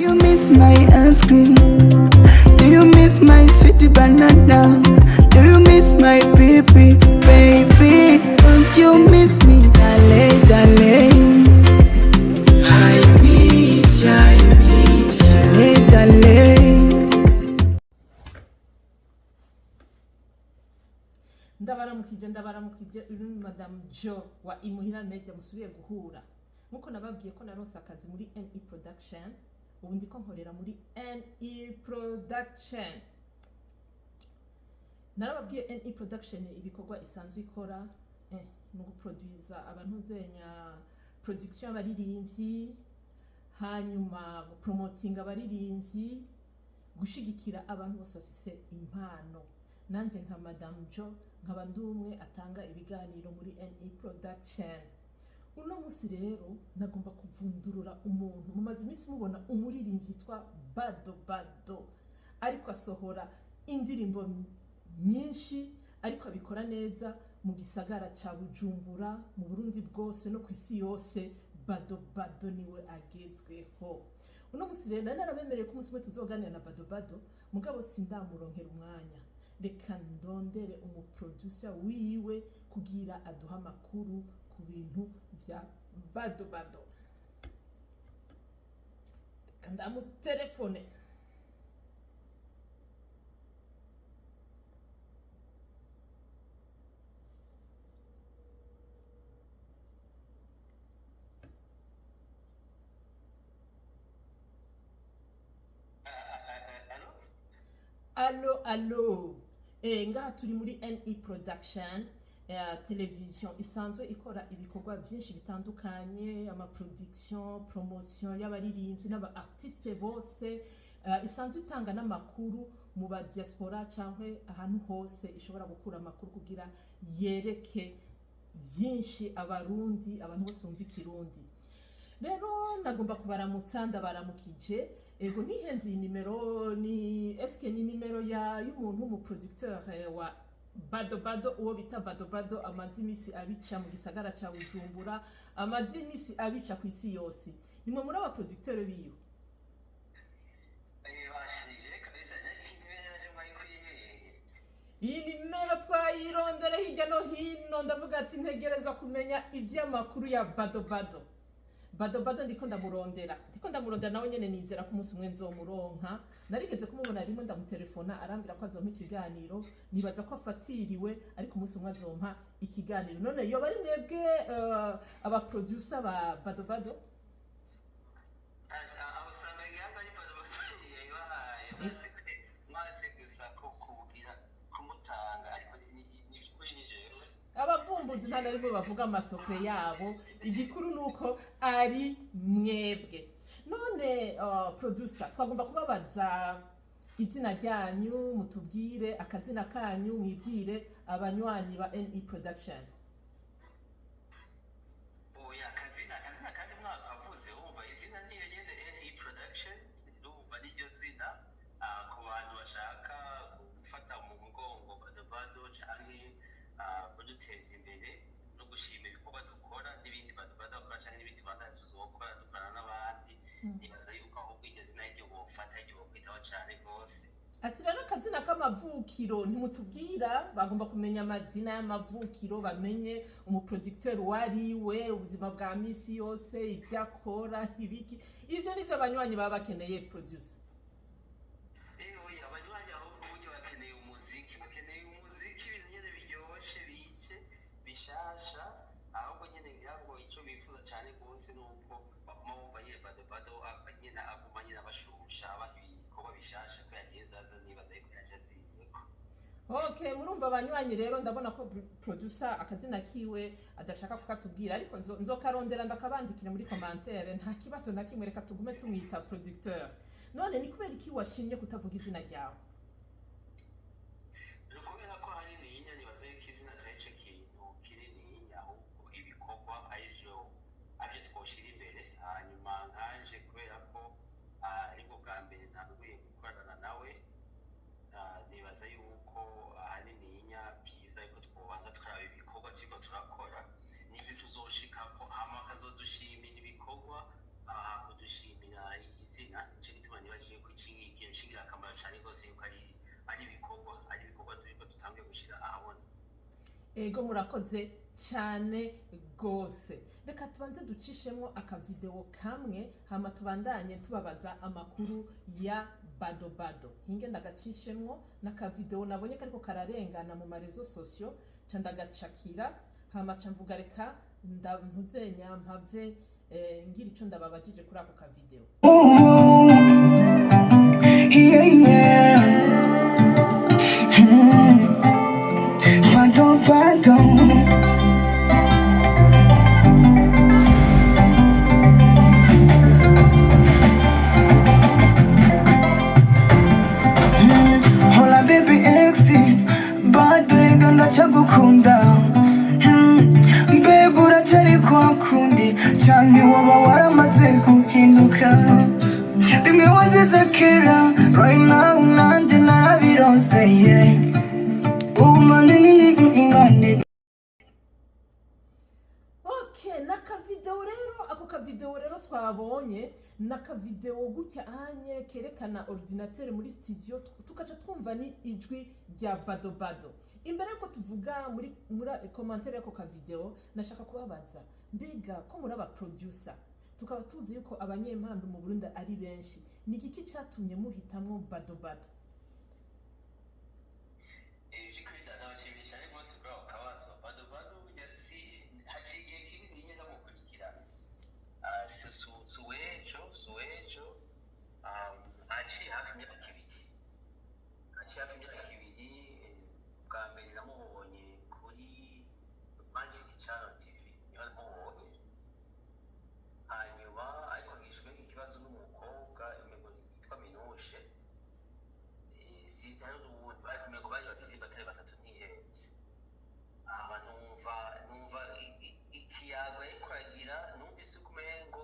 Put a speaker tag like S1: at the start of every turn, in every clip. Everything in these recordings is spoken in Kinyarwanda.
S1: you miss my ice cream? Do you miss my sweet banana? Do you miss my baby, baby? Don't you miss me, darling, darling? I miss you, darling.
S2: ndabaramukije uri Madame Jo wa Imuhira Media musubiye guhura nkuko nababwiye ko naronse akazi muri NE Production ubu ndiko nkorera muri NE Production. Narababwiye NE Production ibikorwa isanzwe ikora no guproduce abantu nzenya production y'abaririmbyi, hanyuma gupromoting abaririmbyi, gushigikira abantu bose bafise impano. Nanje nka Madame Jo nkaba ndumwe atanga ibiganiro muri NE Production. Uno musi rero nagomba kuvundurura umuntu mumaze iminsi mubona umuririmbyi yitwa Bado Bado ariko asohora indirimbo nyinshi ariko abikora neza mu gisagara ca Bujumbura mu Burundi bwose no kwisi yose. Bado Bado niwe agezweho. Uno musi rero narabemereye ko umunsi umwe tuzoganira na Bado Bado mugabo sindamuronkera umwanya. Reka ndondere umuproducer wiwe kugira aduha amakuru ku bintu vya Bado Bado. Kanda mu telefone. Allo. Ngaha turi muri NE Production, television isanzwe ikora ibikorwa byinshi bitandukanye, ama production, promotion y'abaririmbyi n'aba artiste bose, isanzwe itanga n'amakuru mu ba diaspora cyangwa ahantu hose ishobora gukura amakuru kugira yereke byinshi abarundi, abantu bose bumva ikirundi. Rero nagomba kubaramutsa ndabaramukije. Ego nihenze iyi nimero ni eske ni nimero y'umuntu mu producteur wa Bado Bado uwo bita Bado Bado amazi imisi abica mu gisagara ca Bujumbura, amazi imisi abica ku isi yose. Nimwe muri aba producteur biyo. Iyi nimero twayirondera hirya no hino ndavuga ati ntegerezwa kumenya ivy'amakuru ya Bado Bado. Bado Bado ndiko ndamurondera nawe nyene nizera ko umunsi umwe nzomuronka. Narigeze kumubona rimwe ndamutelefona arambira ko azompa ikiganiro, nibaza ko afatiriwe ariko umunsi umwe azompa ikiganiro. None yoba ari mwebwe aba producer ba Bado Bado? Abavumbuzi nta narimwe bavuga amasokre yabo, igikuru nuko ari mwebwe. None producer twagomba kubabaza izina ryanyu, mutubwire akazina kanyu, mwibwire abanywanyi ba NE Production.
S3: Oya akazina kandi mwakavuze umva izina niyo nyene NE Productions ndumva niryo zina ku bantu bashaka gufata mu mugongo Bado Bado canke kuduteza imbere no gushima ibikorwa dukora n'ibindi Bado Bado akora canke n'ibindi bandana tuzokora dukorana n'abandi. Nibaza yuko ahubwo iryo zina ryo bofata ryo bokwitaho cane rwose.
S2: Ati rero akazina k'amavukiro ntimutubwira, bagomba kumenya amazina y'amavukiro, bamenye umuproducteur wariwe, ubuzima bwa misi yose, ivyo akora, ibiki. Ivyo nivyo abanywanyi baba bakeneye producer.
S3: Abanywanyi ahubwo uburyo bakeneye umuziki ibintu nyene biryoshe bice bishasha, ahubwo nyene ngirango ico bifuza cane gose nuko bamumva ye Bado Bado nyene aguma nyene abashusha abaha ibikorwa bishasha ko yagiye zaza nibaza yuko yaje aziyeko.
S2: Okay, murumva abanywanyi rero ndabona ko producer akazina kiwe adashaka kukatubwira ariko nzokarondera ndakabandikira muri commentaire, nta kibazo na kimwe, reka tugume tumwita producteur. None ni kubera iki washimye kutavuga izina ryawe?
S3: Kubera ko hari ninya nibaza yuko izina atari kintu kiri ninya, ahubwo ibikorwa arivyo twoshira imbere. Hanyuma nkanje kubera ko aribwo bwa mbere ntanguye gukorana nawe, nibaza yuko ahanini ninya byiza yuko twobanza tukaraba ibikorwa turiko turakora n'ibyo tuzoshikako, hama akazodushimira ibikorwa kudushimira izina. Ico ikintu cy'ingirakamaro cyane rwose yuko ari ibikorwa turiko dutangiye gushyira ahabona.
S2: Ego murakoze cyane gose. Reka tubanze ducishemo akavideo kamwe hama tubandanye tubabaza amakuru ya Bado Bado. Hinge ndagacishemwo n'akavideo nabonye kariko kararengana mu marezo sosio ca ndagacakira hama ca mvuga reka ntuzenya mpave ngira ico ndababajije kuri ako kavideo.
S1: Yeah, yeah. Pardon, pardon. Hola baby exi, bado ega ndacagukunda. Mbega uracari kwa kundi, canke waba waramaze guhinduka. Bimwe wangize kera, right now nanje narabironse, yeah.
S2: Okay, nakavideo rero, ako kavideo rero twabonye, nakavideo gutya anye kerekana ordinateur muri studio tukaca twumva ni ijwi rya Bado Bado. Imbere yuko tuvuga muri commentaire yako kavideo, nashaka kubabaza, mbega ko muri aba producer tukaba tuzi yuko abanyempano mu Burundi ari benshi, ni igiki catumye muhitamwo Bado Bado?
S3: hafi imyaka ibiri bwa mbere namubonye kuri Magic Channel TV niho namubonye, hanyuma ariko hishwe ikibazo n'umukobwa yitwa Minushe, sinzi hari n'ubundi bari babiri batari batatu ntihenze, aba numva ikiyago ariko aragira numvise ukumengo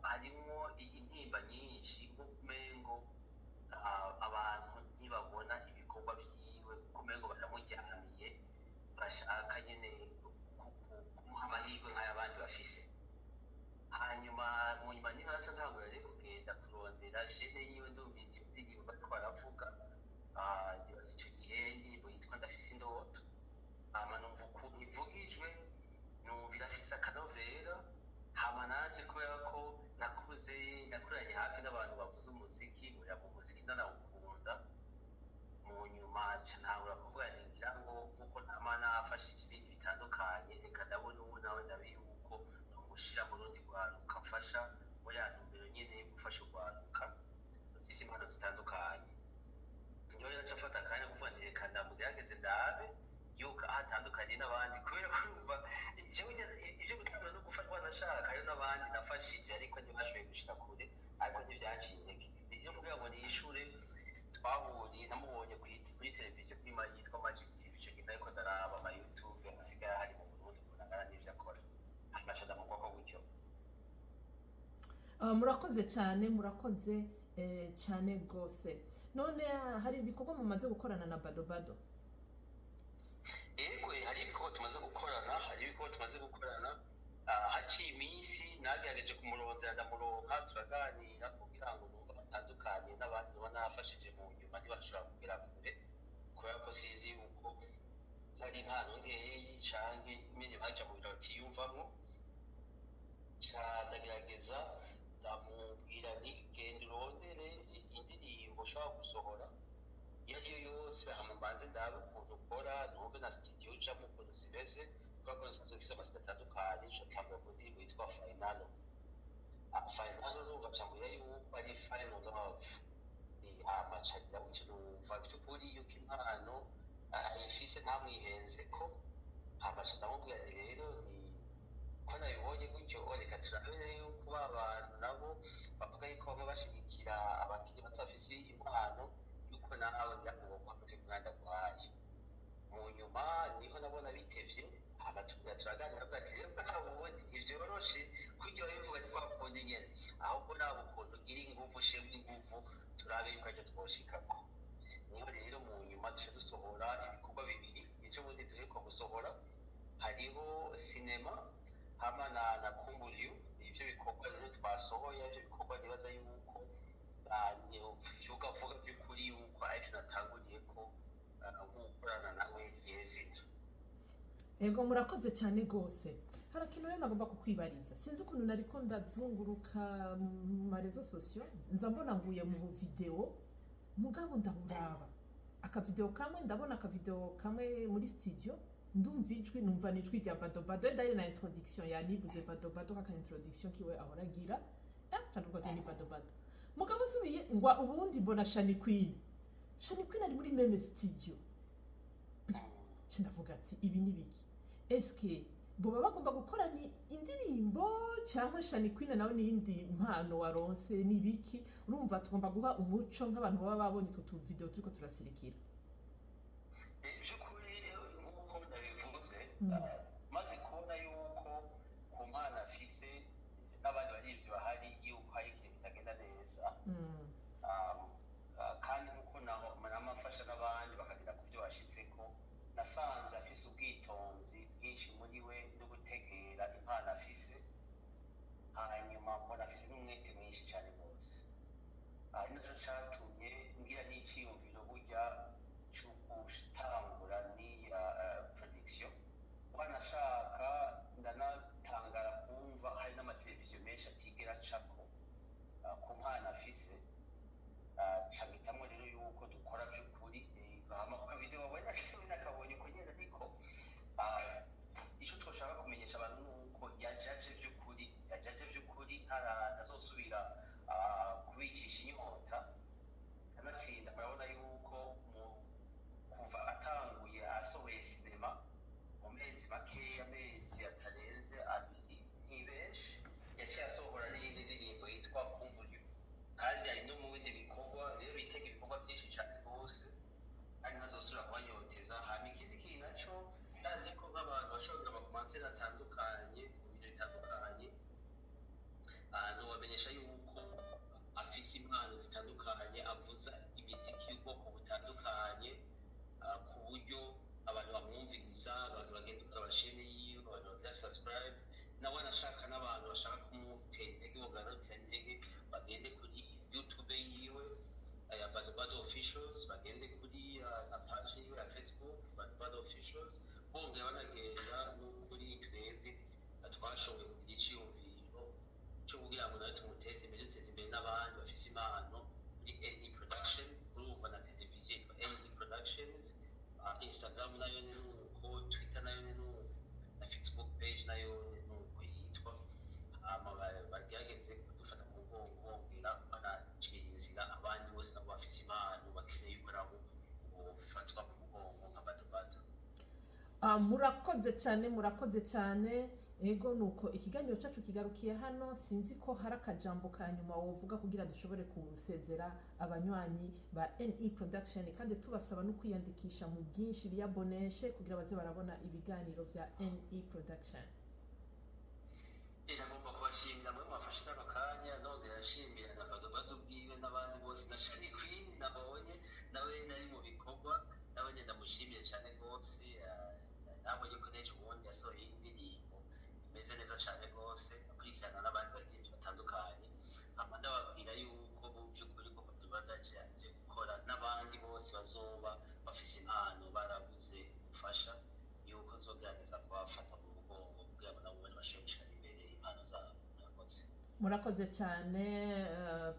S3: harimwo intimba nyinshi, ukumengo abantu ntibabona ibikorwa vyiwe, ukumengo baramujyaniye bashaka nyene kumuha amahirwe nk'ayabandi bafise. Hanyuma mu nyuma niho naca ntangura rero kugenda kurondera shene yiwe, ndumvise indirimbo bariko baravuga, ndibaza ico gihe indirimbo yitwa Ndafise Indoto, hama numva ukuntu ivugijwe, numva irafise akanovera, hama nanje kubera ko nakuranye hafi n'abantu bavuza umuziki, nkurira mu muziki ndanawukunda, mu nyuma ntangura kuvuga ngira ngo nkuko nama nafashije ibindi bitandukanye, reka ndabona ubu nawe ndabe yuko nomushira mu rundi rwaruka mfasha muri ya ntumbero nyene yo gufasha urwaruka rufise impano zitandukanye. Niho rero nca akanya kuvuga nti reka ndamugerageze ndabe yuko ahatandukanye n'abandi, kubera kurumva ivyo gutangura no gufatwa nashaka hariho n'abandi nafashije ariko ntibashoboye gushika kure, ariko ntivyanciye intege. Rero kugira ngo nishure twahuriye namubonye kuri televiziyo yitwa Magic TV, ico gihe ariko ndaraba ama YouTube asigaye hari mu Burundi kunagara n'ivyo akora, hanyuma ca ndamugwako gutyo.
S2: Murakoze cyane gose. None hari ibikorwa mumaze gukorana na Bado Bado?
S3: Yego, hari ibikorwa tumaze gukorana, haciye iminsi nagerageje kumurondera ndamuronka, turaganira kugira ngo numva batandukanye n'abandi baba nafashije mu nyuma ntibashobora kugera kure, kubera ko sinzi yuko ari impano nkeyi canke nyene baja mu biro batiyumvamwo. Ndagerageza ndamubwira nti genda urondere indirimbo ushobora gusohora iyo ariyo yose, hama mbanze ndabe ukuntu ukora, numve na studio ujamwo ukuntu zimeze, kubera ko nsanzwe mfise amasite atandukanye, ncatangura ku ndirimbo yitwa Final. Final numva cambuye yuko ari Final Love, hama ca ndabuca numva vy'ukuri yuko impano ayifise ntamwihenzeko, hama ca ndamubwira nti rero ko nabibonye gutyo, reka turabe yuko ba bantu nabo bavuga yuko bamwe bashigikira abakiri bato bafise impano, yuko nawe ndakubokwa muri Rwanda rwaye. Mu nyuma niho nabona bitevye, hama turaganira avuga ati rero ubundi ntivyoroshe kuryoha bivuga ni kwa kundi nyene, ahubwo naba ukuntu ugira inguvu, ushemwe inguvu, turabe yuko arivyo twoshikako. Niho rero mu nyuma duce dusohora ibikorwa bibiri, ejo bundi duheruka gusohora, hariho sinema hama na Kumburiyu. Ivyo bikorwa rero twasohoye, ivyo bikorwa nibaza yuko ukavuga by'ukuri yuko aricyo natanguriye ko gukorana nawe yezina.
S2: Ego murakoze cyane gose. Hari ikintu rero nagomba kukwibariza. Sinzi ukuntu nariko ndazunguruka mu marezo sosio, nza mbona nguye mu video, mugabo ndaburaba. Akavideo kamwe ndabona akavideo kamwe muri studio, ndumva ijwi numva nijwi rya Bado Bado d'ailleurs na introduction yanivuze Bado Bado kaka introduction kiwe ahora agira. Cyangwa ko ni Bado Bado. Mugabo subiye ngwa ubundi mbona Shani Queen. Shani Queen ari muri meme studio. Ndavuga ati ibi ni biki? Eske boba bagomba gukora ni indirimbo cyangwa Shani Queen nawe ni indi mpano waronse ni biki? Urumva tugomba guha umuco nk'abantu baba babonye tu video turiko turasirikira.
S3: By'ukuri nk'uko ndabivuze maze kubona yuko ku mpano afise n'abandi barivyo bahari yuko hari ikintu kitagenda neza kandi nk'uko namafasha n'abandi bakagera ku byo bashitseko, nasanze afise ubwitonzi bwinshi muri we no gutegera impano afise, hanyuma mbona afise n'umwete mwinshi cyane rwose. Ari nacyo catumye ngira n'iciyumviro burya cyo gutangura n'iya production. Wanashaka ndanatangara kumva hari n'amateleviziyo menshi atigera acako ku mpano afise, cagitamwo rero yuko dukora by'ukuri hama ku video wabona nakabonye ko nyene ariko icyo twoshaka kumenyesha abantu nuko yajaje by'ukuri azosubira kubicisha inyota kanatsinda. Murabona yuko kuva atanguye asohoye sinema mu mezi makeya, amezi atarenze abiri ntibenshi, yaciye asohora n'iyindi ndirimbo yitwa Kumburyo, kandi ari no mu bindi bikorwa. Rero bitega ibikorwa byinshi cyane rwose kandi ntazosubira kubanyoteza. Hama ikindi kintu naco ndazi ko nk'abantu bashobora amakomantere atandukanye mu bintu bitandukanye, nobamenyesha yuko afise impano zitandukanye, avuza imiziki y'ubwoko butandukanye ku buryo abantu bamwumviriza, abantu bagenda kuri abashene yiwe, abantu bagira subscribe. Nawe anashaka n'abantu bashaka kumutera intege, bogarotera intege, bagende kuri YouTube yiwe ya Bado Bado Officials, bagende kuri na page yiwe ya Facebook Bado Bado Officials, bongera banagenda no kuri twebwe twashoboye kugira iciyumviro cyo kugira ngo nawe tumuteze imbere, duteze imbere n'abandi bafise impano muri NE Production. Urumva na televiziyo yitwa NE Productions, Instagram nayo ni nuko, Twitter nayo ni nuko, na Facebook page nayo ni nuko yitwa. Bagerageze kudufata mu mugongo, bongera banacira inzira abandi bose nabo bafise impano bakeneye yuko nabo bofatwa mu mugongo nka Bado Bado.
S2: Murakoze cyane. Ego nuko ikiganiro cyacu kigarukiye hano. Sinzi ko hari akajambo ka nyuma wovuga kugira dushobore kusezera abanywanyi ba NE Production, kandi tubasaba no kwiyandikisha mu byinshi biyaboneshe kugira baze barabona ibiganiro vya NE Production.
S3: Nagomba kubashimira mwe mwafashe kano kanya, nongera nshimira na Bado Bado bwiwe n'abandi bose, na Shani Queen nabonye nawe nari mu bikorwa, nawe ndamushimiye cyane rwose. Nabonye ko n'ejo bundi yasohoye indirimbo imeze neza cyane rwose, akurikirana n'abandi baririmbyi batandukanye. Hama ndababwira yuko mu by'ukuri ko Bado Bado aje gukora n'abandi bose bazoba bafise impano barabuze ubufasha, yuko zogerageza kubafata mu mugongo kugira ngo nabo bashobore gushira imbere impano zabo.
S2: Murakoze cyane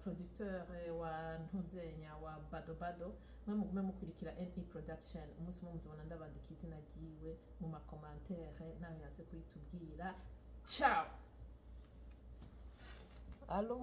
S2: producteur wa Ntunzenya wa Bado Bado. Mwe mugume mukurikira NE Production, umunsi umwe muzobona ndabandika izina ryiwe mu makomantere nawe yaze kuyitubwira. Ciao. Allo